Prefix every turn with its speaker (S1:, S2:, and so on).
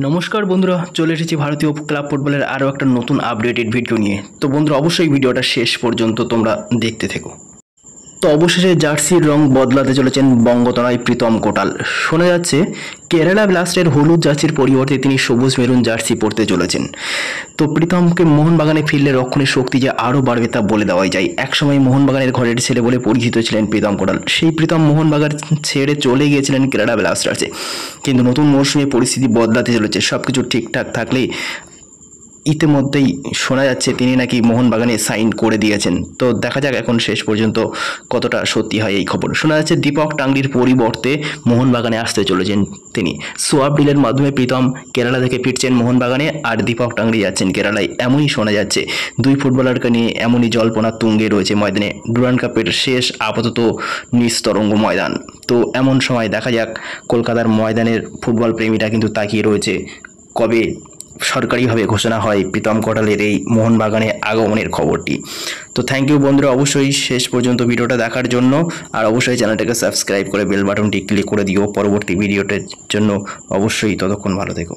S1: নমস্কার বন্ধুরা, চলে এসেছি ভারতীয় ক্লাব ফুটবলের আরও একটা নতুন আপডেটেড ভিডিও নিয়ে। তো বন্ধুরা, অবশ্যই ভিডিওটা শেষ পর্যন্ত তোমরা দেখতে থেকো। তো অবশেষে জার্সির রং বদলাতে চলেছেন বঙ্গতনয় প্রীতম কোটাল। শোনা যাচ্ছে কেরালা ব্লাস্টের হলুদ জার্সির পরিবর্তে তিনি সবুজ মেরুন জার্সি পরতে চলেছেন। তো প্রীতমকে মোহনবাগানে ফিরলে রক্ষণের শক্তি যে আরও বাড়বে তা বলে দেওয়াই যায়। একসময় মোহনবাগানের ঘরের ছেলে বলে পরিচিত ছিলেন প্রীতম কোটাল। সেই প্রীতম মোহনবাগান ছেড়ে চলে গিয়েছিলেন কেরালা ব্লাস্টার্সে, কিন্তু নতুন মৌসুমে পরিস্থিতি বদলাতে চলেছে। সব কিছু ঠিকঠাক থাকলেই ইতিমধ্যেই শোনা যাচ্ছে তিনি নাকি মোহনবাগানে সাইন করে দিয়েছেন। তো দেখা যাক এখন শেষ পর্যন্ত কতটা সত্যি হয় এই খবর। শোনা যাচ্ছে দীপক টাংরির পরিবর্তে মোহনবাগানে আসতে চলেছেন তিনি। সোয়াপ ডিলের মাধ্যমে প্রীতম কেরালা থেকে ফিরছেন মোহনবাগানে, আর দীপক টাংরি যাচ্ছেন কেরালায়, এমনই শোনা যাচ্ছে। দুই ফুটবলারকে নিয়ে এমনই জল্পনা তুঙ্গে রয়েছে ময়দানে। ডুরান্ড কাপের শেষ আপাতত নিস্তরঙ্গ ময়দান। তো এমন সময় দেখা যাক, কলকাতার ময়দানের ফুটবল প্রেমীরা কিন্তু তাকিয়ে রয়েছে কবে সরকারিভাবে ঘোষণা হয় প্রীতম কোটালের এই মোহনবাগানে আগমনের খবরটি। তো থ্যাংক ইউ বন্ধুরা, অবশ্যই শেষ পর্যন্ত ভিডিওটা দেখার জন্য। আর অবশ্যই চ্যানেলটাকে সাবস্ক্রাইব করে বেল বাটনটি ক্লিক করে দিও পরবর্তী ভিডিওটার জন্য। অবশ্যই ততক্ষণ ভালো থেকো।